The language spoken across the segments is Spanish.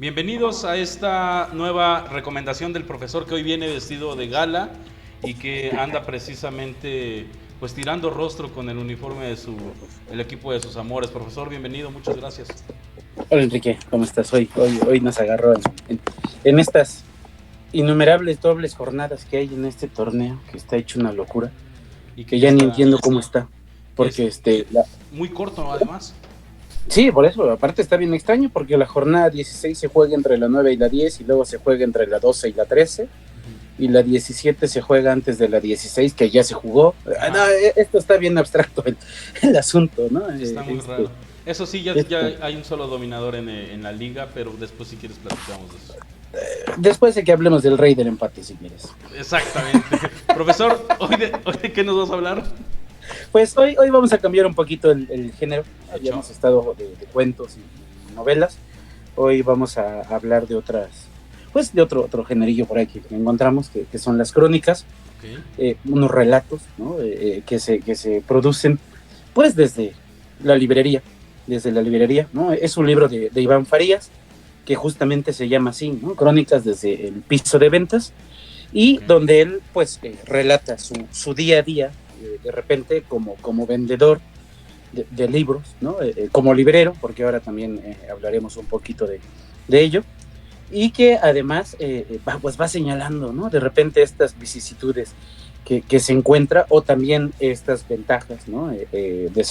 Bienvenidos a esta nueva recomendación del profesor que hoy viene vestido de gala y que anda precisamente pues tirando rostro con el uniforme de el equipo de sus amores. Profesor, bienvenido, muchas gracias. Hola Enrique, ¿cómo estás? Hoy nos agarró en estas innumerables dobles jornadas que hay en este torneo, que está hecho una locura, Y que que ya ya ni está, entiendo cómo está, que es porque muy corto además. sí, por eso, aparte está bien extraño, porque la jornada 16 se juega entre la 9 y la 10, y luego se juega entre la 12 y la 13, y la 17 se juega antes de la 16, que ya se jugó. No, esto está bien abstracto el asunto, ¿no? Está muy raro. Eso sí, ya hay un solo dominador en la liga, pero después si quieres platicamos de eso. Después de que hablemos del rey del empate, si quieres. Exactamente. Profesor, ¿hoy de qué nos vas a hablar? Pues hoy vamos a cambiar un poquito el género. Habíamos estado de cuentos y novelas. Hoy vamos a hablar de otro generillo por ahí que encontramos, que son las crónicas. Okay. Unos relatos, ¿no? que se producen pues desde la librería, ¿no? Es un libro de Iván Farías, que justamente se llama así, ¿no? Crónicas desde el piso de ventas, y okay, donde él pues relata su día a día, de repente como vendedor de libros, ¿no? Como librero, porque ahora también hablaremos un poquito de ello, y que además va señalando, ¿no? De repente estas vicisitudes que se encuentra, o también estas ventajas, ¿no? de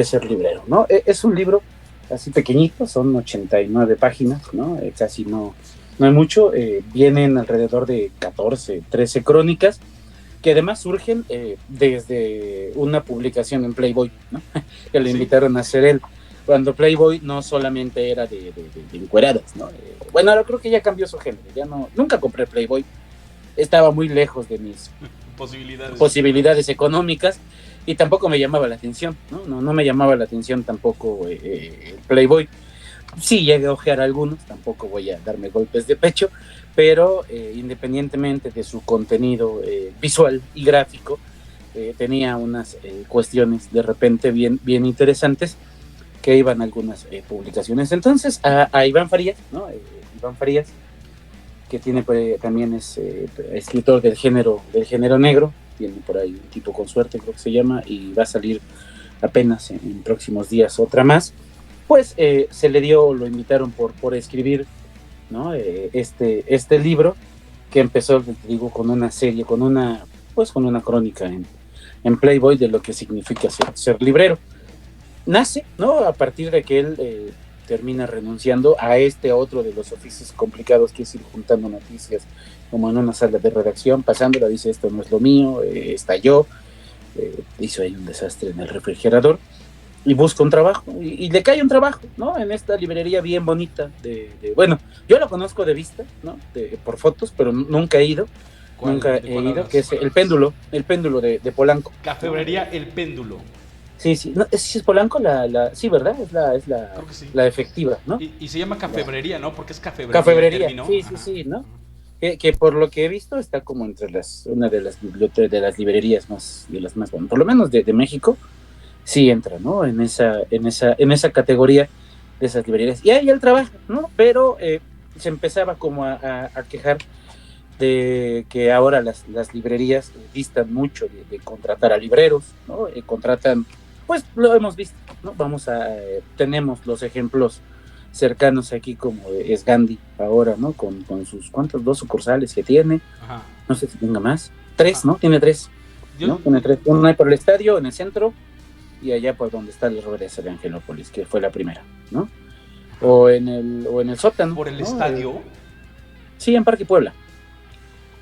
ser librero, ¿no? Es un libro así pequeñito, son 89 páginas, ¿no? Casi no hay mucho, vienen alrededor de 14, 13 crónicas, que además surgen desde una publicación en Playboy, ¿no? que le invitaron a hacer él, cuando Playboy no solamente era de encueradas, ¿no? Bueno, ahora creo que ya cambió su género, nunca compré Playboy, estaba muy lejos de mis posibilidades económicas, y tampoco me llamaba la atención, no me llamaba la atención tampoco Playboy. Sí llegué a ojear algunos, tampoco voy a darme golpes de pecho, pero independientemente de su contenido visual y gráfico, tenía unas cuestiones de repente bien interesantes, que iban algunas publicaciones. Entonces a Iván Farías, ¿no? Iván Farías, que también es escritor del género negro, tiene por ahí Un tipo con suerte, creo que se llama, y va a salir apenas en próximos días otra más. Pues se le lo invitaron por escribir, ¿no? este libro, que empezó, te digo, con una serie, con una crónica en Playboy de lo que significa ser librero. Nace, ¿no? A partir de que él termina renunciando a otro de los oficios complicados, que es ir juntando noticias como en una sala de redacción, pasándola, dice: esto no es lo mío, estalló, hizo ahí un desastre en el refrigerador, y busca un trabajo, y le cae un trabajo, ¿no? En esta librería bien bonita, bueno, yo lo conozco de vista, ¿no? Por fotos, pero nunca he ido. Nunca he ido, que es el péndulo de Polanco. Cafebrería El Péndulo. Sí, no, ¿es Polanco sí, ¿verdad? Es la efectiva, ¿no? Y se llama cafebrería, ¿no? Porque es cafebrería. Cafebrería, sí, ¿no? Que por lo que he visto está como entre una de las bibliotecas, de las librerías de las más buenas, por lo menos de México, sí entra, ¿no? En esa categoría de esas librerías. Y ahí él trabaja, ¿no? Pero se empezaba como a quejar de que ahora las librerías distan mucho de contratar a libreros, ¿no? Contratan, pues lo hemos visto, ¿no? Tenemos los ejemplos cercanos aquí, como es Gandhi ahora, ¿no? Con sus, ¿cuántos? 2 sucursales que tiene. Ajá. No sé si tenga más. 3, ¿no? Tiene 3. ¿no? Tiene 3. Una ahí por el estadio, en el centro, y allá por donde está la regresa de Angelópolis, que fue la primera, ¿no? O en el sótano. ¿Por el estadio? Sí, en Parque Puebla.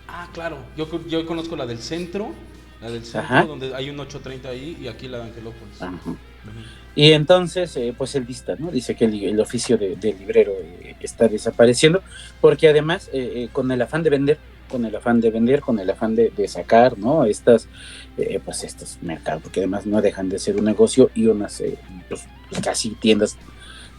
Ah, claro. Yo conozco la del centro, donde hay un 830 ahí, y aquí la de Angelópolis. Ajá. Y entonces, pues él dista, ¿no? Dice que el oficio de librero está desapareciendo, porque además, con el afán de vender, con el afán de sacar, ¿no? Estos mercados, porque además no dejan de ser un negocio, y unas pues casi tiendas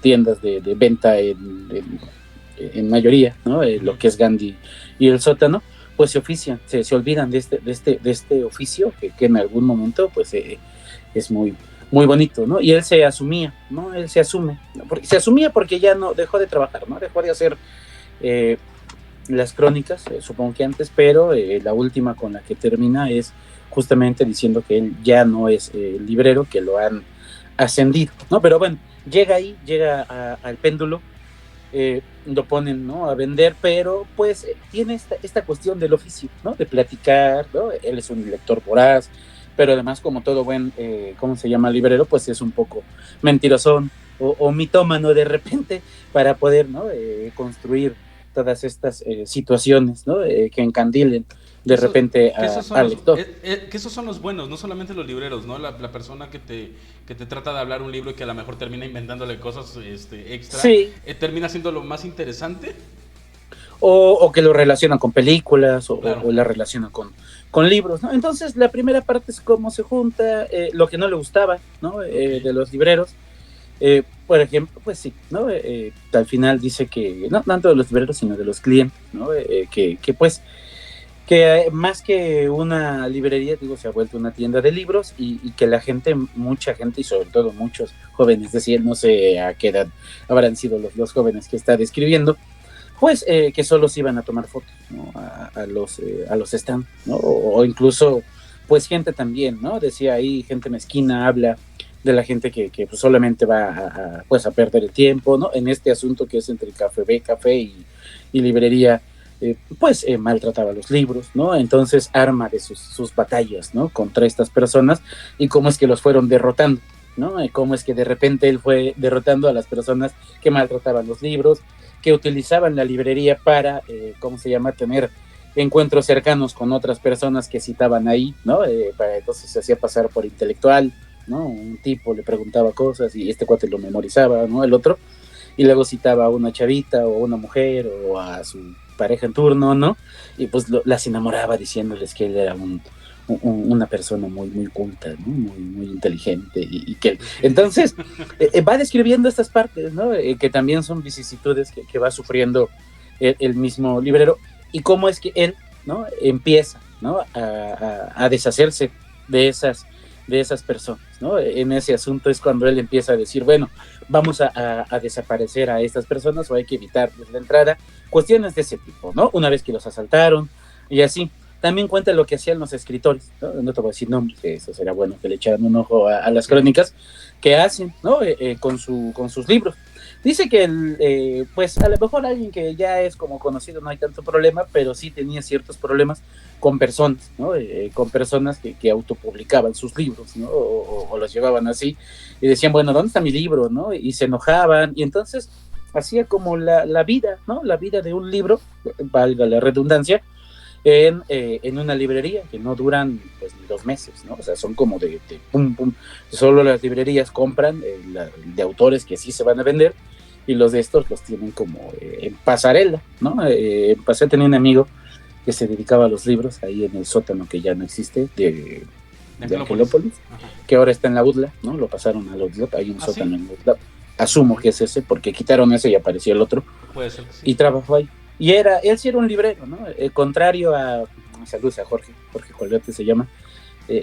de venta en mayoría, ¿no? Lo que es Gandhi y el sótano, pues se ofician, se olvidan de este oficio, que en algún momento pues es muy muy bonito, ¿no? Y él se asumía, ¿no? Él se asume, ¿no? Porque se asumía porque ya no dejó de trabajar, ¿no? Dejó de hacer las crónicas, supongo que antes, pero la última con la que termina es justamente diciendo que él ya no es librero, que lo han ascendido, ¿no? Pero bueno, llega ahí, llega al péndulo, lo ponen, ¿no? A vender, pero pues tiene esta cuestión del oficio, ¿no? De platicar, ¿no? Él es un lector voraz, pero además como todo buen, ¿cómo se llama? Librero, pues es un poco mentirosón o mitómano de repente para poder, ¿no? Construir todas estas situaciones, ¿no? Que encandilen de repente al lector. Que esos son los buenos, no solamente los libreros, ¿no? La persona que te trata de hablar un libro y que a lo mejor termina inventándole cosas extra, sí. Termina siendo lo más interesante. O que lo relacionan con películas claro. o la relacionan con libros, ¿no? Entonces la primera parte es cómo se junta, lo que no le gustaba, ¿no? Okay. De los libreros. Por ejemplo, pues sí, ¿no? Al final dice que, no tanto de los libreros, sino de los clientes, ¿no? Que pues, que más que una librería, digo, se ha vuelto una tienda de libros y que la gente, mucha gente y sobre todo muchos jóvenes, es decir, no sé a qué edad habrán sido los jóvenes que está describiendo, pues que solo se iban a tomar fotos, ¿no? a los stands, ¿no? O incluso, pues gente también, ¿no? Decía ahí, gente mezquina, habla de la gente que pues solamente va pues a perder el tiempo, ¿no? En este asunto que es entre el café y librería, pues maltrataba los libros, ¿no? Entonces arma de sus batallas, ¿no? Contra estas personas y cómo es que los fueron derrotando, ¿no? Y cómo es que de repente él fue derrotando a las personas que maltrataban los libros, que utilizaban la librería para, ¿cómo se llama?, tener encuentros cercanos con otras personas que citaban ahí, ¿no? Entonces se hacía pasar por intelectual, ¿no? Un tipo le preguntaba cosas y este cuate lo memorizaba, ¿no? El otro, y luego citaba a una chavita o a una mujer o a su pareja en turno, ¿no? Y pues las enamoraba diciéndoles que él era una persona muy, muy culta, ¿no? Muy inteligente y que entonces va describiendo estas partes, ¿no? Que también son vicisitudes que va sufriendo el mismo librero y cómo es que él, ¿no? Empieza, ¿no? A deshacerse de esas personas, ¿no? En ese asunto es cuando él empieza a decir, bueno, vamos a desaparecer a estas personas o hay que evitarles la entrada, cuestiones de ese tipo, ¿no? Una vez que los asaltaron y así. También cuenta lo que hacían los escritores, no te voy a decir nombres, eso será bueno que le echaran un ojo a las crónicas que hacen, ¿no? Con sus libros. Dice que, pues a lo mejor alguien que ya es como conocido no hay tanto problema, pero sí tenía ciertos problemas con personas, ¿no? Con personas que autopublicaban sus libros, ¿no? O los llevaban así y decían, bueno, ¿dónde está mi libro?, ¿no? Y se enojaban y entonces hacía como la vida, ¿no? La vida de un libro, valga la redundancia, en una librería que no duran pues ni 2 meses, ¿no? O sea, son como de pum, pum. Solo las librerías compran de autores que sí se van a vender y los de estos los tienen como en pasarela, ¿no? Pasé a tener un amigo que se dedicaba a los libros ahí en el sótano que ya no existe de Angelópolis, que ahora está en la UDLA, ¿no? Lo pasaron a la UDLA, hay un sótano en la UDLA. Asumo que es ese, porque quitaron ese y apareció el otro. Puede ser que sí. Y trabajó ahí. Y él sí era un librero, ¿no? Contrario a, saludos a Jorge Colgate se llama,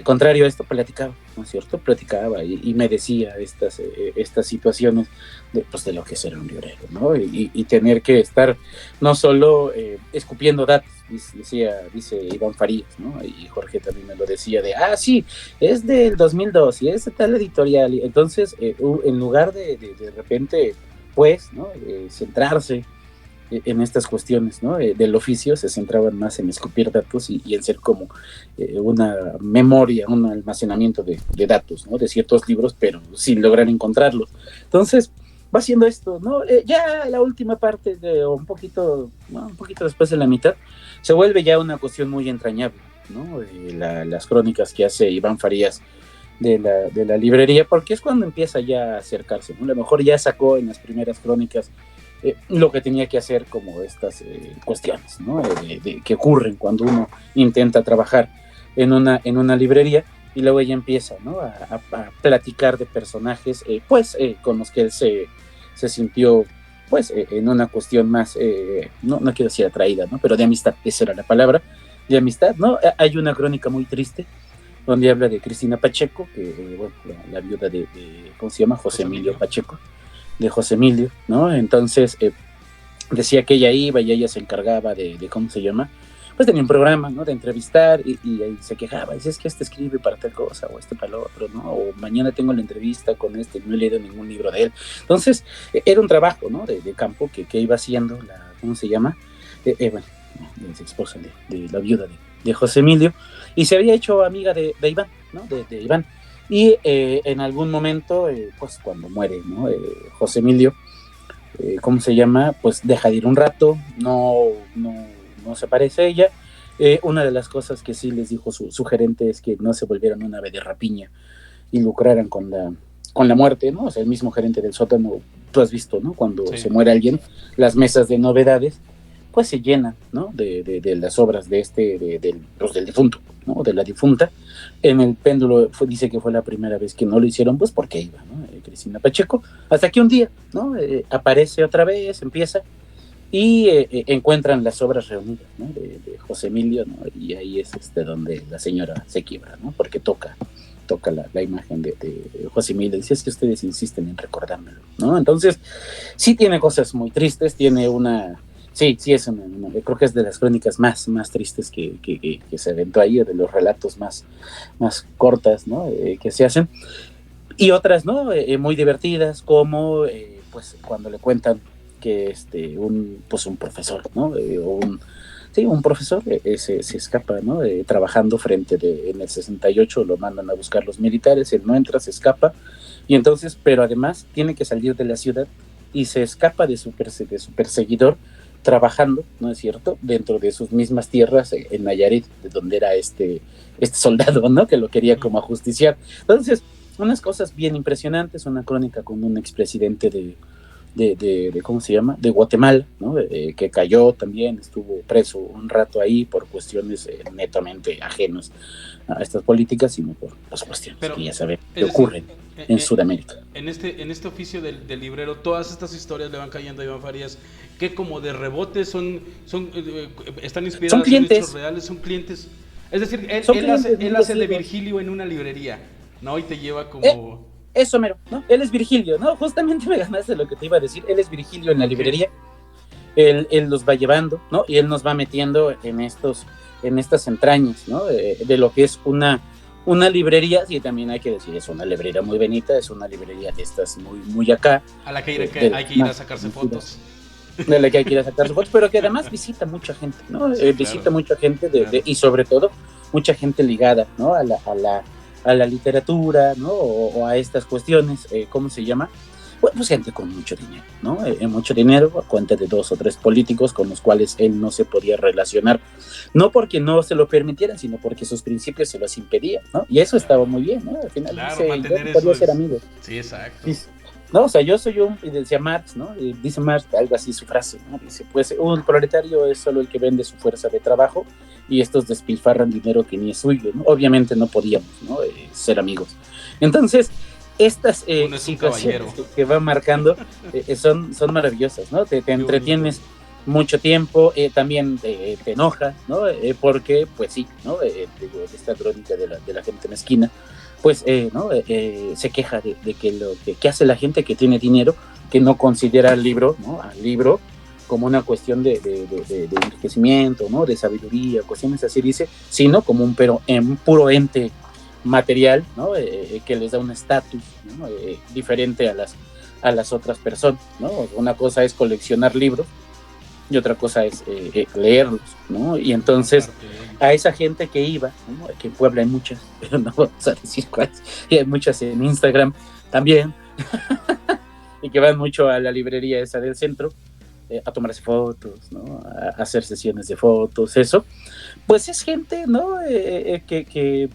contrario a esto, platicaba, ¿no es cierto? Platicaba y me decía estas situaciones de lo que es ser un librero, ¿no? Y tener que estar no solo escupiendo datos, dice Iván Farías, ¿no? Y Jorge también me lo decía sí, es del 2002 y es de tal editorial. Entonces, en lugar de repente, pues, ¿no? Centrarse en estas cuestiones, ¿no? Del oficio, se centraban más en escupir datos y en ser como una memoria, un almacenamiento de datos, ¿no? De ciertos libros, pero sin lograr encontrarlos. Entonces, va haciendo esto, ¿no? Ya la última parte, un poquito después de la mitad, se vuelve ya una cuestión muy entrañable, ¿no? Las crónicas que hace Iván Farías de la librería, porque es cuando empieza ya a acercarse, ¿no? A lo mejor ya sacó en las primeras crónicas lo que tenía que hacer, como estas cuestiones, ¿no? Que ocurren cuando uno intenta trabajar en una librería y luego ella empieza, ¿no? a platicar de personajes pues con los que él se sintió pues en una cuestión más, no quiero decir atraída, ¿no? Pero de amistad, esa era la palabra, de amistad, ¿no? Hay una crónica muy triste donde habla de Cristina Pacheco, que bueno, la viuda ¿cómo se llama? José Emilio Pacheco, de José Emilio, ¿no? Entonces decía que ella iba y ella se encargaba de ¿cómo se llama? Pues tenía un programa, ¿no? De entrevistar y ahí se quejaba, dice, es que este escribe para tal cosa o este para lo otro, ¿no? O mañana tengo la entrevista con este, no he leído ningún libro de él. Entonces, era un trabajo, ¿no? De campo que iba haciendo ¿cómo se llama? Bueno, de ex esposa de la viuda de José Emilio, y se había hecho amiga de Iván, ¿no? De Iván. Y en algún momento, pues cuando muere, ¿no? José Emilio, ¿cómo se llama? Pues deja de ir un rato, no se aparece ella. Una de las cosas que sí les dijo su gerente es que no se volvieran una ave de rapiña y lucraran con la muerte, ¿no? O sea, el mismo gerente del sótano, tú has visto, ¿no? Cuando se muere alguien, las mesas de novedades, pues se llenan, ¿no? De las obras del difunto, ¿no? De la difunta. En el péndulo dice que fue la primera vez que no lo hicieron, pues porque iba, ¿no? Cristina Pacheco, hasta que un día, ¿no? Aparece otra vez, empieza, y encuentran las obras reunidas, ¿no? de José Emilio, ¿no? Y ahí es donde la señora se quiebra, ¿no? Porque toca la imagen de José Emilio, dice, es que ustedes insisten en recordármelo, ¿no? Entonces, sí tiene cosas muy tristes, tiene sí, es creo que es de las crónicas más tristes que se aventó ahí, de los relatos más cortas, ¿no? Que se hacen, y otras, ¿no? Muy divertidas, como pues cuando le cuentan que un profesor, ¿no? Un profesor se escapa, ¿no? Trabajando en el 68 lo mandan a buscar los militares, él no entra, se escapa, y entonces, pero además tiene que salir de la ciudad y se escapa de su perseguidor, trabajando, ¿no es cierto?, dentro de sus mismas tierras en Nayarit, de donde era este soldado, ¿no?, que lo quería como ajusticiar. Entonces, unas cosas bien impresionantes, una crónica con un expresidente de ¿cómo se llama?, de Guatemala, ¿no?, que cayó también, estuvo preso un rato ahí por cuestiones netamente ajenos a estas políticas, sino por las cuestiones que ya saben que ocurren en Sudamérica. En este oficio del librero, todas estas historias le van cayendo a Iván Farías, que como de rebote están inspiradas en hechos reales, son clientes. Es decir, él hace de Virgilio en una librería, ¿no? Y te lleva como... Eso mero, ¿no? Él es Virgilio, ¿no? Justamente me ganaste lo que te iba a decir. Él es Virgilio en la librería. Él los va llevando, ¿no? Y él nos va metiendo en estas entrañas, ¿no? De lo que es una librería, sí, también hay que decir, es una librería muy bonita, es una librería de estas muy acá. A la que hay que ir a sacarse fotos. De la que hay que ir a sacarse fotos, pero que además visita mucha gente, ¿no? Sí, visita mucha gente y sobre todo mucha gente ligada, ¿no? A la literatura, ¿no? O a estas cuestiones, ¿cómo se llama? Bueno, pues gente con mucho dinero, ¿no? Mucho dinero a cuenta de 2 o 3 políticos con los cuales él no se podía relacionar, no porque no se lo permitieran, sino porque sus principios se los impedían, ¿no? Y eso estaba muy bien, ¿no? Al final yo podía ser amigo. Sí, exacto. No, o sea, yo soy y decía Marx, ¿no? Dice Marx, algo así su frase, ¿no? Dice, pues un proletario es solo el que vende su fuerza de trabajo y estos despilfarran dinero que ni es suyo, ¿no? Obviamente no podíamos, ¿no? Ser amigos. Entonces, estas situaciones que van marcando son maravillosas, ¿no? Te entretienes mucho tiempo, también te enoja, ¿no? Porque, pues sí, ¿no? Digo, esta crónica de la gente mezquina, pues, ¿no? Se queja de que lo que hace la gente que tiene dinero, que no considera al libro, ¿no? Al libro como una cuestión de enriquecimiento, ¿no? De sabiduría, cuestiones así dice, sino como un puro ente material, ¿no? Que les da un estatus, ¿no? Diferente a las otras personas, ¿no? Una cosa es coleccionar libros y otra cosa es leerlos, ¿no? Y entonces a esa gente que iba, ¿no? Que en Puebla hay muchas, pero no vamos a decir cuáles, y hay muchas en Instagram también, y que van mucho a la librería esa del centro, a tomarse fotos, ¿no? A hacer sesiones de fotos, eso, pues es gente, ¿no? Que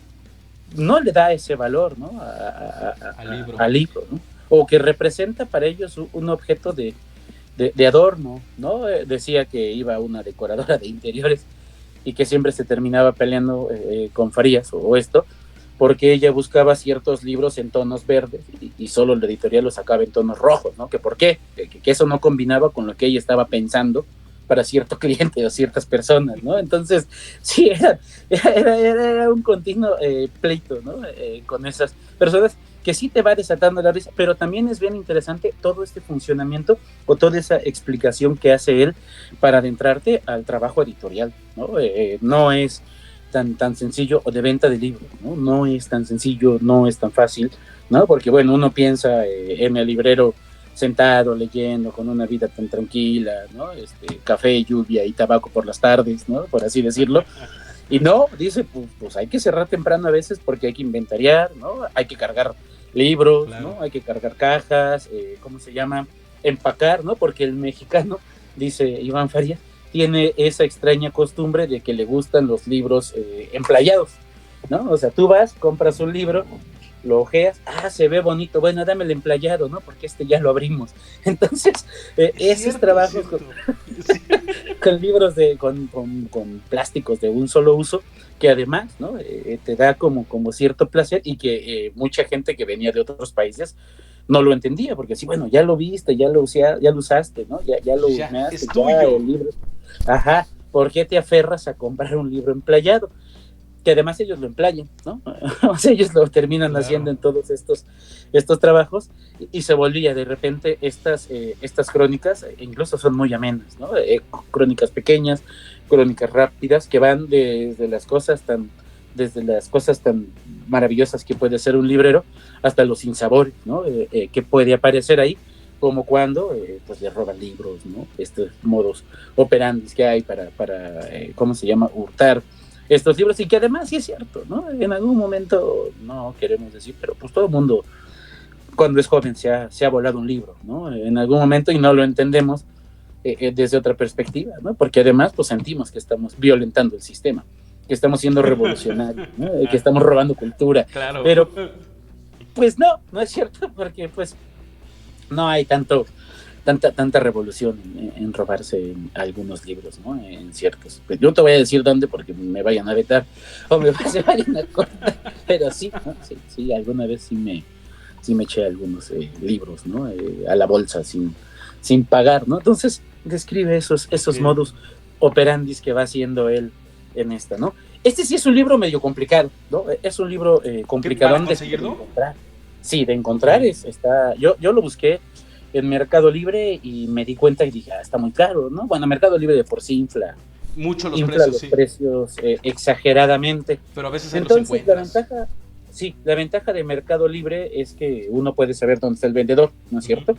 no le da ese valor, ¿no? Al libro, ¿no? O que representa para ellos un objeto de adorno, ¿no? Decía que iba una decoradora de interiores y que siempre se terminaba peleando con Farías o esto, porque ella buscaba ciertos libros en tonos verdes y solo la editorial los sacaba en tonos rojos, ¿no? Que por qué, que eso no combinaba con lo que ella estaba pensando para cierto cliente o ciertas personas, ¿no? Entonces, sí, era un continuo pleito, ¿no? Con esas personas que sí te va desatando la risa, pero también es bien interesante todo este funcionamiento o toda esa explicación que hace él para adentrarte al trabajo editorial, ¿no? No es tan sencillo, o de venta de libros, ¿no? No es tan sencillo, no es tan fácil, ¿no? Porque, bueno, uno piensa en el librero sentado, leyendo, con una vida tan tranquila, ¿no? Café, lluvia y tabaco por las tardes, ¿no? Por así decirlo. Y no, dice, pues hay que cerrar temprano a veces porque hay que inventariar, ¿no? Hay que cargar libros, claro, ¿no? Hay que cargar cajas, ¿cómo se llama? Empacar, ¿no? Porque el mexicano, dice Iván Farías, tiene esa extraña costumbre de que le gustan los libros emplayados, ¿no? O sea, tú vas, compras un libro, lo ojeas, se ve bonito, bueno, dame el emplayado, ¿no? Porque ya lo abrimos. Entonces, esos trabajos con libros con plásticos de un solo uso, que además, ¿no? Te da como cierto placer, y que mucha gente que venía de otros países no lo entendía, porque sí, bueno, ya lo viste, ya lo usaste, ¿no? Ya lo usaste, es tuyo. El libro. Ajá, ¿por qué te aferras a comprar un libro emplayado? Que además ellos lo emplayan, ¿no? O sea, ellos lo terminan haciendo en todos estos trabajos, y se volvía de repente estas crónicas, incluso son muy amenas, ¿no? Crónicas pequeñas, crónicas rápidas, que van desde las cosas tan maravillosas que puede ser un librero, hasta los sinsabores, ¿no? Que puede aparecer ahí, como cuando pues le roban libros, ¿no? Estos modos operandis que hay para ¿cómo se llama? Hurtar estos libros, y que además sí es cierto, ¿no? En algún momento, no queremos decir, pero pues todo el mundo cuando es joven se ha volado un libro, ¿no? En algún momento, y no lo entendemos desde otra perspectiva, ¿no? Porque además pues sentimos que estamos violentando el sistema, que estamos siendo revolucionarios, ¿no? Que estamos robando cultura, claro. Pero pues no es cierto, porque pues no hay tanta revolución en robarse en algunos libros, ¿no? En ciertos. Pues yo te voy a decir dónde, porque me vayan a vetar o se vayan a cortar, pero sí, ¿no? Sí, alguna vez sí me eché algunos libros, ¿no? A la bolsa sin pagar, ¿no? Entonces describe esos modus operandis que va haciendo él en esta, ¿no? Este sí es un libro medio complicado, ¿no? Es un libro complicado. ¿Para conseguirlo? De encontrar. Sí, de encontrar yo lo busqué en Mercado Libre y me di cuenta y dije, está muy caro, ¿no? Bueno, Mercado Libre de por sí infla mucho los precios exageradamente. Pero a veces entonces la ventaja de Mercado Libre es que uno puede saber dónde está el vendedor, ¿no es cierto?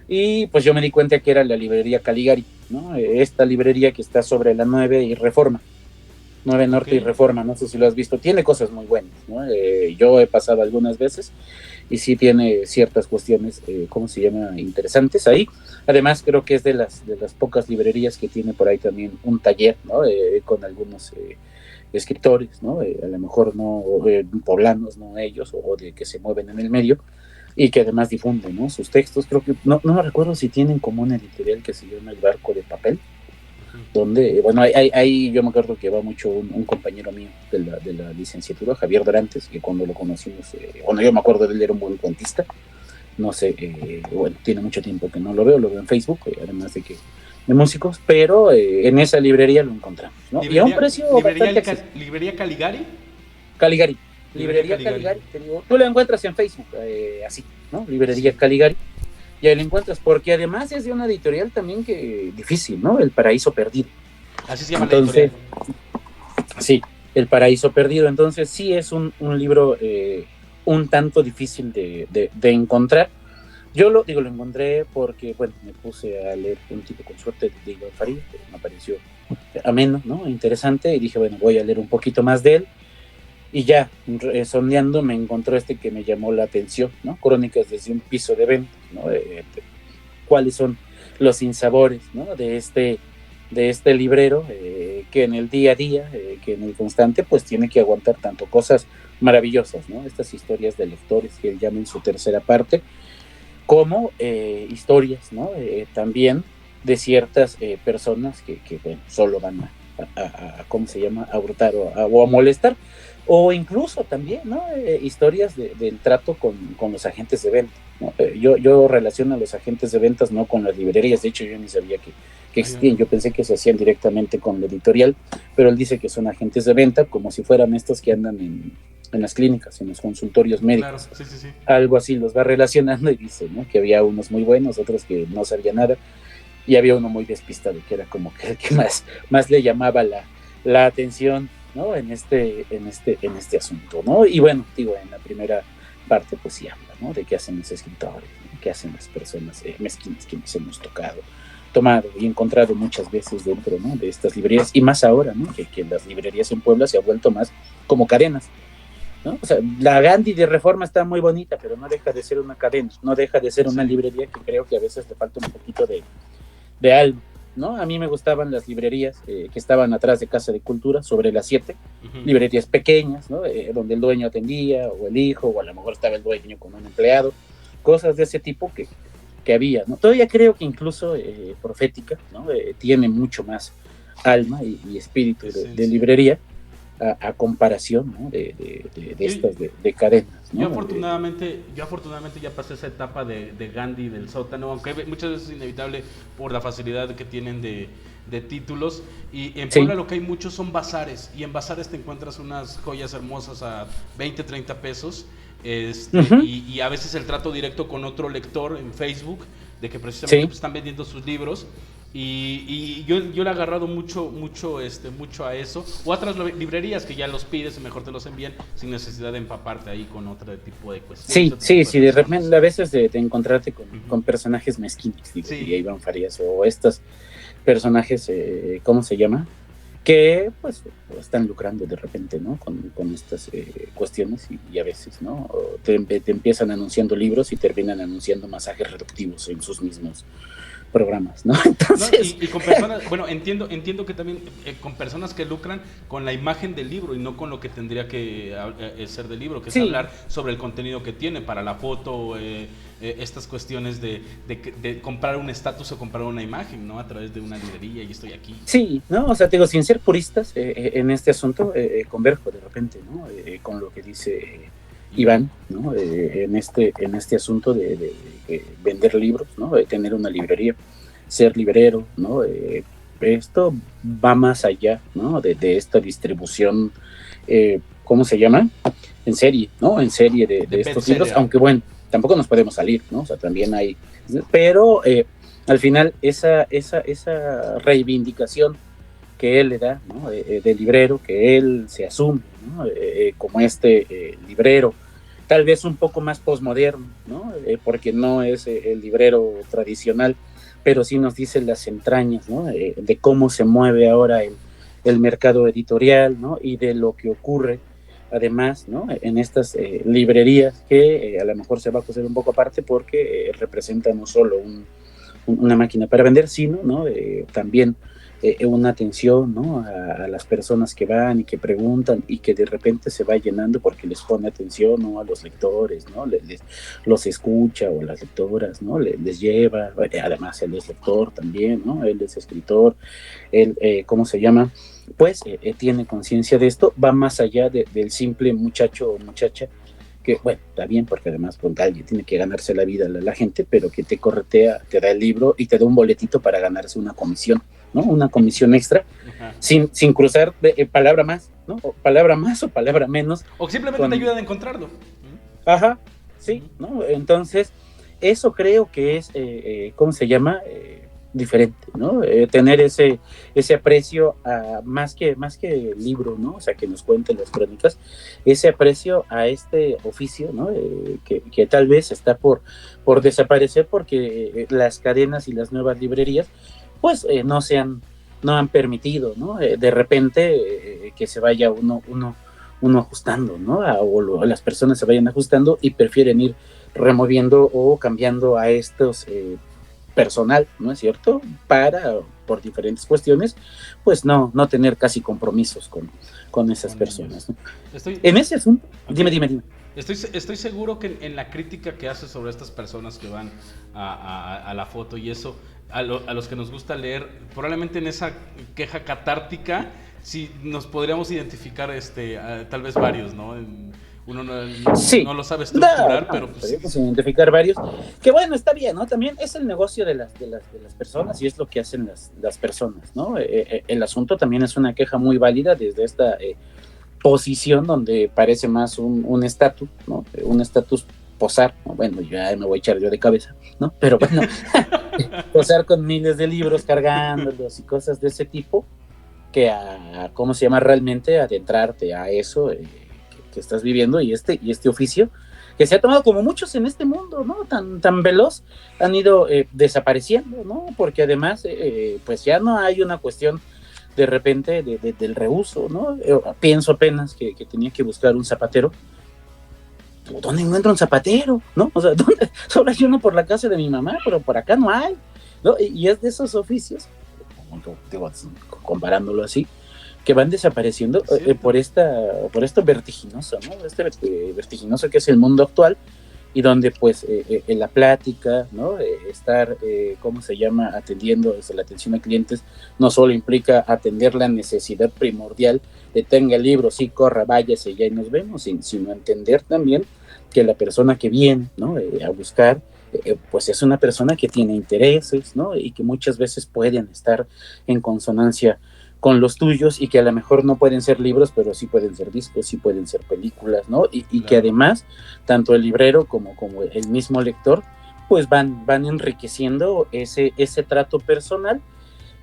Y pues yo me di cuenta que era la librería Caligari, ¿no? Esta librería que está sobre la 9 y Reforma. 9 Norte y Reforma, no sé si lo has visto, tiene cosas muy buenas, ¿no? Yo he pasado algunas veces y sí tiene ciertas cuestiones, ¿cómo se llama?, interesantes ahí. Además creo que es de las pocas librerías que tiene por ahí también un taller, ¿no? Con algunos escritores, ¿no? A lo mejor no poblanos, no ellos, o de que se mueven en el medio, y que además difunden, ¿no?, sus textos. Creo que, no me recuerdo si tienen como una editorial que se llama El Barco de Papel, donde, bueno, ahí yo me acuerdo que va mucho un compañero mío de la licenciatura, Javier Dorantes, que cuando lo conocimos, bueno, yo me acuerdo de él, era un buen cuentista, no sé, bueno, tiene mucho tiempo que no lo veo en Facebook, además de músicos, pero en esa librería lo encontramos, ¿no? Y a un precio ¿Librería Caligari? Caligari. Librería Caligari, te digo, tú lo encuentras en Facebook, así, ¿no? Librería Caligari. Y ahí lo encuentras, porque además es de una editorial también que difícil, ¿no? El Paraíso Perdido. Así se llama la editorial. Sí, El Paraíso Perdido. Entonces sí es un libro un tanto difícil de encontrar. Yo lo encontré porque, bueno, me puse a leer Un tipo con suerte de Iván Farías, que me pareció ameno, ¿no? Interesante, y dije, bueno, voy a leer un poquito más de él. Y ya, sondeando, me encontró que me llamó la atención, ¿no? Crónicas desde un piso de ventas, ¿no? ¿Cuáles son los sinsabores, ¿no?, de este librero que en el día a día, que en el constante, pues tiene que aguantar tanto cosas maravillosas, ¿no? Estas historias de lectores que él llama en su tercera parte, como historias, ¿no? También de ciertas personas que bueno, solo van a ¿cómo se llama?, a hurtar o a molestar. O incluso también, ¿no? Historias del trato con los agentes de venta, ¿no? Yo relaciono a los agentes de ventas no con las librerías, de hecho yo ni sabía que existían, yo pensé que se hacían directamente con la editorial, pero él dice que son agentes de venta como si fueran estos que andan en las clínicas, en los consultorios médicos. Claro, sí. Algo así los va relacionando y dice, ¿no? Que había unos muy buenos, otros que no sabía nada, y había uno muy despistado, que era como que el que más le llamaba la atención, ¿no? En este asunto, ¿no? Y bueno, digo, en la primera parte, pues sí habla, ¿no? De qué hacen los escritores, ¿no? Qué hacen las personas mezquinas que nos hemos tomado y encontrado muchas veces dentro, ¿no? De estas librerías, y más ahora, ¿no? Que las librerías en Puebla se ha vuelto más como cadenas, ¿no? O sea, la Gandhi de Reforma está muy bonita, pero no deja de ser una cadena, no deja de ser una librería que creo que a veces le falta un poquito de alma, ¿no? A mí me gustaban las librerías que estaban atrás de Casa de Cultura, sobre las 7, librerías pequeñas, ¿no? Donde el dueño atendía, o el hijo, o a lo mejor estaba el dueño con un empleado, cosas de ese tipo que había, ¿no? Todavía creo que incluso Profética, ¿no? Tiene mucho más alma y espíritu de librería, a comparación, ¿no? de estas de cadenas, ¿no? Yo afortunadamente ya pasé esa etapa de Gandhi del sótano, aunque muchas veces es inevitable por la facilidad que tienen de títulos. Y en Puebla lo que hay muchos son bazares, y en bazares te encuentras unas joyas hermosas a 20, 30 pesos. Y a veces el trato directo con otro lector en Facebook, de que precisamente pues, están vendiendo sus libros. Y yo le he agarrado mucho a eso, o a otras librerías que ya los pides y mejor te los envían sin necesidad de empaparte ahí con otro tipo de cuestiones. Sí, de repente a veces de encontrarte con personajes mezquinos, digo, y Iván Farías, o estos personajes, ¿cómo se llama? Que pues están lucrando de repente, ¿no? Con estas cuestiones, y a veces, ¿no? Te empiezan anunciando libros y terminan anunciando masajes reductivos en sus mismos programas, ¿no? Entonces... No, y con personas, bueno, entiendo que también con personas que lucran con la imagen del libro y no con lo que tendría que ser del libro, que es hablar sobre el contenido que tiene para la foto, estas cuestiones de comprar un estatus o comprar una imagen, ¿no? A través de una librería, y estoy aquí. Sí, ¿no? O sea, te digo, sin ser puristas en este asunto, converjo de repente, ¿no? Con lo que dice Iván, ¿no? En este asunto de vender libros, ¿no? De tener una librería, ser librero, ¿no? Esto va más allá, ¿no? De esta distribución, ¿cómo se llama? En serie, ¿no? En serie de estos libros, aunque bueno, tampoco nos podemos salir, ¿no? O sea, también hay, pero al final esa reivindicación que él le da, ¿no? De librero, que él se asume, ¿no? Como librero, tal vez un poco más posmoderno, ¿no? Porque no es el librero tradicional, pero sí nos dice las entrañas, ¿no? De cómo se mueve ahora el mercado editorial, ¿no? Y de lo que ocurre además, ¿no? En estas librerías que a lo mejor se va a coser un poco aparte, porque representan no solo una máquina para vender, sino, ¿no? También una atención, ¿no? A las personas que van y que preguntan, y que de repente se va llenando porque les pone atención, ¿no? A los lectores, ¿no? Los escucha, o las lectoras, ¿no? Les lleva, además él es lector también, ¿no? Él es escritor, él, ¿cómo se llama? Pues tiene conciencia de esto, va más allá del simple muchacho o muchacha que, bueno, está bien, porque además pues, alguien tiene que ganarse la vida la gente, pero que te corretea, te da el libro y te da un boletito para ganarse una comisión, ¿no? Una comisión extra, sin cruzar palabra más, ¿no? O palabra más o palabra menos. O simplemente te ayuda a encontrarlo. Ajá, sí, ¿no? Entonces, eso creo que es, ¿cómo se llama? Diferente, ¿no? Tener ese aprecio a más que el libro, ¿no? O sea, que nos cuenten las crónicas, ese aprecio a este oficio, ¿no? Que tal vez está por desaparecer, porque las cadenas y las nuevas librerías, pues no han permitido, ¿no? De repente que se vaya uno ajustando, ¿no? O las personas se vayan ajustando y prefieren ir removiendo o cambiando a estos personal, ¿no es cierto? Por diferentes cuestiones, pues no tener casi compromisos con esas personas, ¿no? En ese asunto, dime. Estoy seguro que en la crítica que haces sobre estas personas que van a la foto y eso, a los que nos gusta leer, probablemente en esa queja catártica sí, nos podríamos identificar tal vez varios, ¿no? Uno Sí, no lo sabe estructurar, no, pero pues podríamos sí. identificar varios, que bueno, está bien, ¿no? También es el negocio de las personas y es lo que hacen las personas, ¿no? El asunto también es una queja muy válida desde esta posición donde parece más un estatus, ¿no? Un estatus posar, ¿no? Bueno, ya me voy a echar yo de cabeza, ¿no? Pero bueno, posar con miles de libros cargándolos y cosas de ese tipo, que ¿cómo se llama realmente? Adentrarte a eso que estás viviendo y este oficio que se ha tomado como muchos en este mundo, ¿no? Tan veloz, han ido desapareciendo, ¿no? Porque además, pues ya no hay una cuestión de repente del reuso, ¿no? Pienso apenas que tenía que buscar un zapatero. ¿Dónde encuentro un zapatero? ¿No? O sea, ¿dónde? Solo hay uno por la casa de mi mamá, pero por acá no hay, ¿no? Y es de esos oficios, digo, comparándolo así, que van desapareciendo por esto vertiginoso, ¿no? Vertiginoso que es el mundo actual, y donde pues en la plática, ¿no? Estar, ¿cómo se llama? Atendiendo desde la atención a clientes, no solo implica atender la necesidad primordial de tenga el libro, sí, corra, váyase, ya y nos vemos, sino entender también que la persona que viene, ¿no? A buscar, pues es una persona que tiene intereses, ¿no? Y que muchas veces pueden estar en consonancia con los tuyos y que a lo mejor no pueden ser libros, pero sí pueden ser discos, sí pueden ser películas, ¿no? Y claro, que además, tanto el librero como el mismo lector, pues van enriqueciendo ese trato personal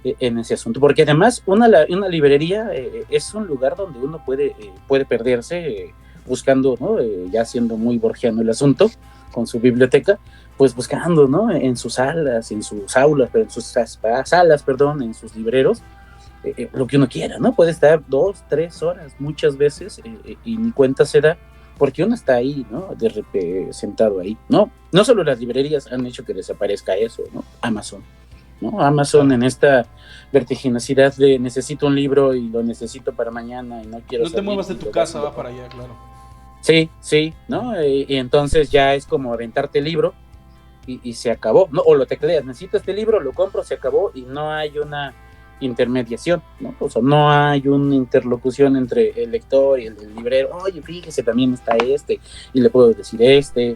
en ese asunto, porque además una librería es un lugar donde uno puede perderse buscando, ¿no? Ya siendo muy borgiano el asunto, con su biblioteca, pues buscando, ¿no? En sus salas, en sus aulas, pero en sus salas, perdón, en sus libreros, lo que uno quiera, ¿no? Puede estar 2, 3 horas muchas veces y ni cuenta se da, porque uno está ahí, ¿no? Sentado ahí, ¿no? No solo las librerías han hecho que desaparezca eso, ¿no? Amazon, ¿no? Amazon en esta vertiginosidad de necesito un libro y lo necesito para mañana y no quiero no te muevas de tu casa, va para allá, claro. Sí, ¿no? Y entonces ya es como aventarte el libro y se acabó, ¿no? O lo tecleas, necesito este libro, lo compro, se acabó y no hay una intermediación, ¿no? O sea, no hay una interlocución entre el lector y el librero. Oye, fíjese, también está y le puedo decir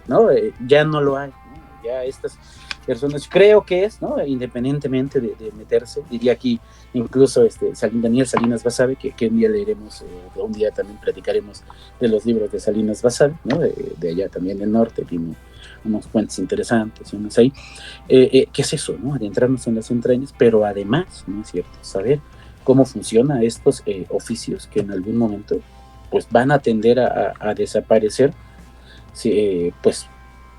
¿no? Ya no lo hay, ¿no? Ya estas personas, creo que es, ¿no? Independientemente de meterse, diría aquí incluso Daniel Salinas Basabe, que un día leeremos, un día también platicaremos de los libros de Salinas Basabe, ¿no? De allá también del norte, vimos unos cuentos interesantes, unos ahí. ¿Qué es eso, no? Adentrarnos en las entrañas, pero además, ¿no es cierto? Saber cómo funcionan estos oficios que en algún momento pues van a tender a desaparecer, pues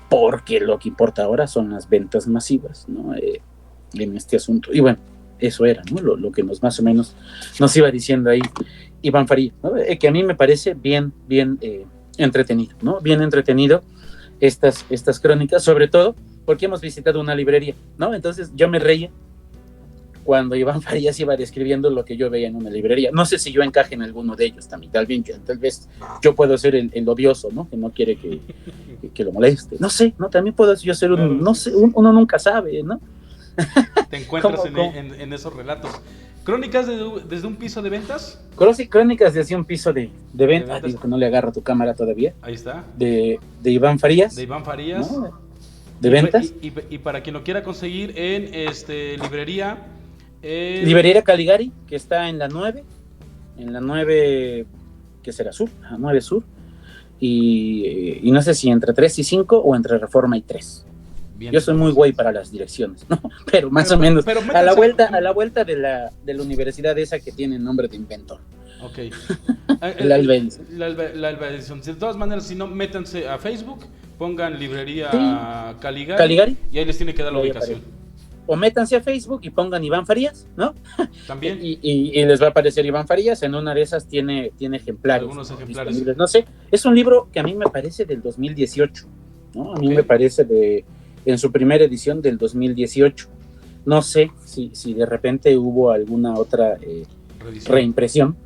porque lo que importa ahora son las ventas masivas, ¿no? En este asunto. Y bueno, eso era, ¿no? Lo que más o menos nos iba diciendo ahí Iván Farías, ¿no? Que a mí me parece bien entretenido, ¿no? Bien entretenido estas crónicas, sobre todo porque hemos visitado una librería, ¿no? Entonces yo me reía cuando Iván Farías iba describiendo lo que yo veía en una librería. No sé si yo encaje en alguno de ellos también, tal vez yo puedo ser el odioso, ¿no? Que no quiere que lo moleste. No sé, ¿no? También puedo yo ser claro, no sé, uno nunca sabe, ¿no? Te encuentras en esos relatos. ¿Crónicas desde un piso de ventas? Crónicas desde un piso de ventas. Digo que no le agarra tu cámara todavía. Ahí está. De Iván Farías. De Iván Farías. ¿No? De ventas. Y para quien lo quiera conseguir en librería. Librería Caligari, que está en la 9. En la 9, ¿qué será? Sur. 9 Sur. Y no sé si entre 3 y 5 o entre Reforma y 3. Bien, yo soy muy güey para las direcciones, ¿no? Pero más o menos a la vuelta de la universidad esa que tiene nombre de inventor. Ok. La Albedición. La Albedición. De todas maneras, si no, métanse a Facebook, pongan librería Caligari y ahí les tiene que dar la ubicación. O métanse a Facebook y pongan Iván Farías, ¿no? También. Y les va a aparecer Iván Farías. En una de esas tiene ejemplares. Algunos ejemplares. No sé, es un libro que a mí me parece del 2018, ¿no? A mí me parece en su primera edición del 2018. No sé si de repente hubo alguna otra reimpresión,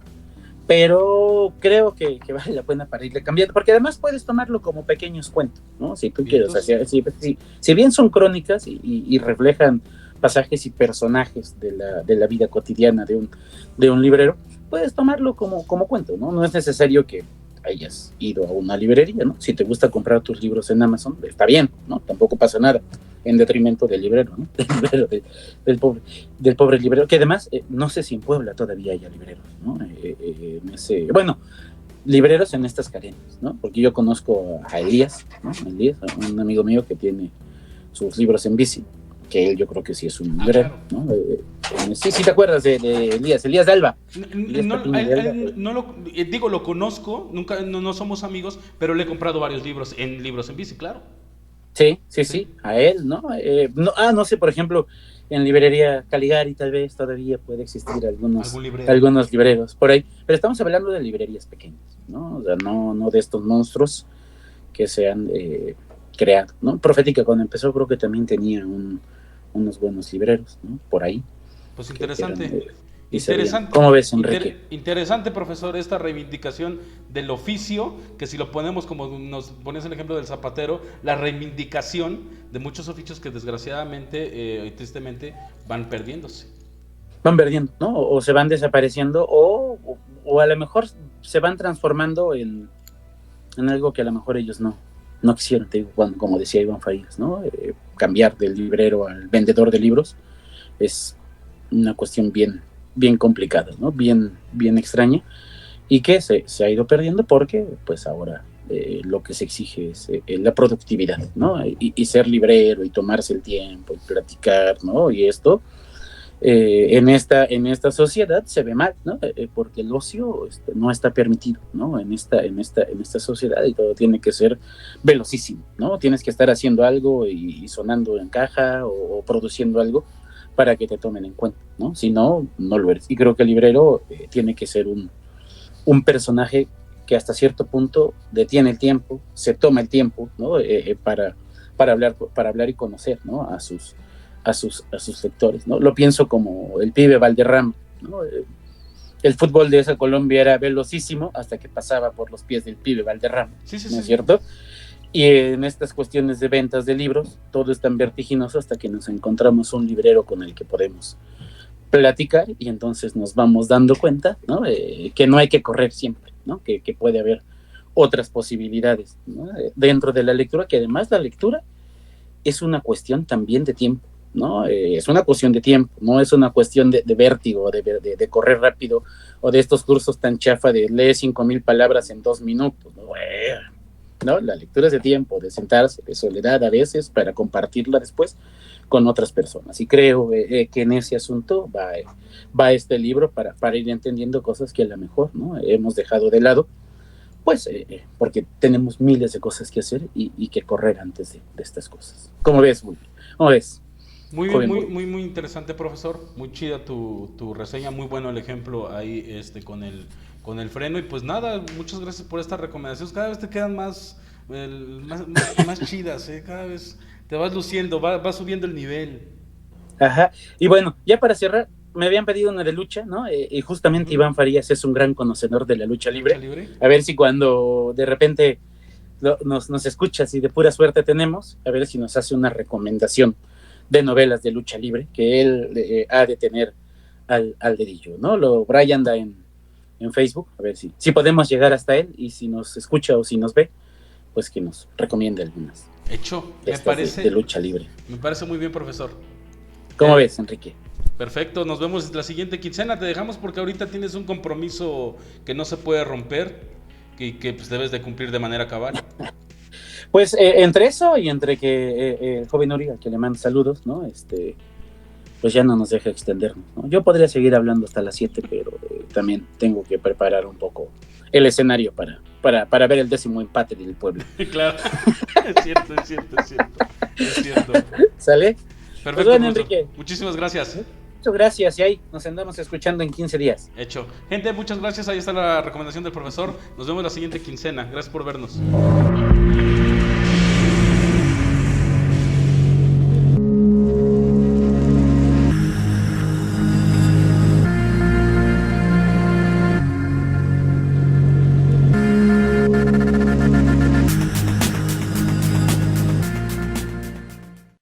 pero creo que vale la pena para irle cambiando, porque además puedes tomarlo como pequeños cuentos, ¿no? Si tú quieres hacer, si bien son crónicas y reflejan pasajes y personajes de la vida cotidiana de un librero, puedes tomarlo como cuento, ¿no? No es necesario que hayas ido a una librería, ¿no? Si te gusta comprar tus libros en Amazon, está bien, ¿no? Tampoco pasa nada, en detrimento del librero, ¿no? Del pobre librero, que además, no sé si en Puebla todavía haya libreros, ¿no? Bueno, libreros en estas cadenas, ¿no? Porque yo conozco a Elías, ¿no? Elías, un amigo mío que tiene sus libros en bici, que él yo creo que sí es un librero, claro. ¿no? Sí te acuerdas de Elías Alba. Lo conozco, nunca, no somos amigos, pero le he comprado varios libros en bici, claro. Sí, a él, ¿no? No sé, por ejemplo, en librería Caligari tal vez todavía puede existir algunos libreros por ahí, pero estamos hablando de librerías pequeñas, ¿no? O sea, no de estos monstruos que se han creado, ¿no? Profética cuando empezó creo que también tenía unos buenos libreros, ¿no? Por ahí. Pues interesante. Interesante. ¿Cómo ves, Enrique? Interesante, profesor, esta reivindicación del oficio, que si lo ponemos como nos pones el ejemplo del zapatero, la reivindicación de muchos oficios que desgraciadamente y tristemente van perdiéndose. Van perdiendo, ¿no? O se van desapareciendo o a lo mejor se van transformando en algo que a lo mejor ellos no quisieron, como decía Iván Farías, ¿no? Cambiar del librero al vendedor de libros es una cuestión bien complicada, ¿no? Bien extraña, y que se ha ido perdiendo porque pues ahora lo que se exige es la productividad, ¿no? Y ser librero y tomarse el tiempo y platicar, ¿no? Y esto en esta sociedad se ve mal, ¿no? Porque el ocio no está permitido, ¿no? En esta sociedad, y todo tiene que ser velocísimo, ¿no? Tienes que estar haciendo algo y sonando en caja o produciendo algo para que te tomen en cuenta, ¿no? Si no, no lo eres. Y creo que el librero tiene que ser un personaje que hasta cierto punto detiene el tiempo, se toma el tiempo, ¿no? Para hablar y conocer, ¿no? A sus lectores, ¿no? Lo pienso como el pibe Valderrama, ¿no? El fútbol de esa Colombia era velocísimo hasta que pasaba por los pies del pibe Valderrama, ¿no es cierto? Y en estas cuestiones de ventas de libros, todo es tan vertiginoso hasta que nos encontramos un librero con el que podemos platicar y entonces nos vamos dando cuenta, ¿no? Que no hay que correr siempre, ¿no? Que puede haber otras posibilidades, ¿no? Dentro de la lectura, que además la lectura es una cuestión también de tiempo, ¿no? Es una cuestión de tiempo, no es una cuestión de vértigo, de correr rápido, o de estos cursos tan chafa de lee 5,000 palabras en 2 minutos, ¿no? La lectura es de tiempo, de sentarse, de soledad a veces, para compartirla después con otras personas. Y creo que en ese asunto va este libro para ir entendiendo cosas que a lo mejor, ¿no? Hemos dejado de lado, pues porque tenemos miles de cosas que hacer y que correr antes de estas cosas. ¿Cómo ves, Willy? ¿Cómo ves? Muy interesante, profesor. Muy chida tu reseña, muy bueno el ejemplo ahí con el freno. Y pues nada, muchas gracias por estas recomendaciones. Cada vez te quedan más chidas, cada vez te vas luciendo, vas subiendo el nivel. Ajá, y bueno, ya para cerrar, me habían pedido una de lucha, ¿no? Y justamente Iván Farías es un gran conocedor de la lucha libre. A ver si cuando de repente nos escuchas y de pura suerte tenemos, a ver si nos hace una recomendación de novelas de lucha libre, que él ha de tener al dedillo, ¿no? Brian anda en Facebook, a ver si podemos llegar hasta él, y si nos escucha o si nos ve, pues que nos recomiende algunas. Hecho, me parece de lucha libre. Me parece muy bien, profesor. ¿Cómo ves, Enrique? Perfecto, nos vemos la siguiente quincena. Te dejamos porque ahorita tienes un compromiso que no se puede romper y que pues debes de cumplir de manera cabal. Pues entre eso y entre que el joven Uriga, que le manda saludos, ¿no? Pues ya no nos deja extendernos, ¿no? Yo podría seguir hablando hasta las 7, pero también tengo que preparar un poco el escenario para ver el 10º empate del pueblo. Claro, es cierto. ¿Sale? Perfecto, pues bueno, Enrique. Muchísimas gracias. Muchas gracias, y ahí nos andamos escuchando en 15 días. Hecho. Gente, muchas gracias. Ahí está la recomendación del profesor. Nos vemos la siguiente quincena. Gracias por vernos.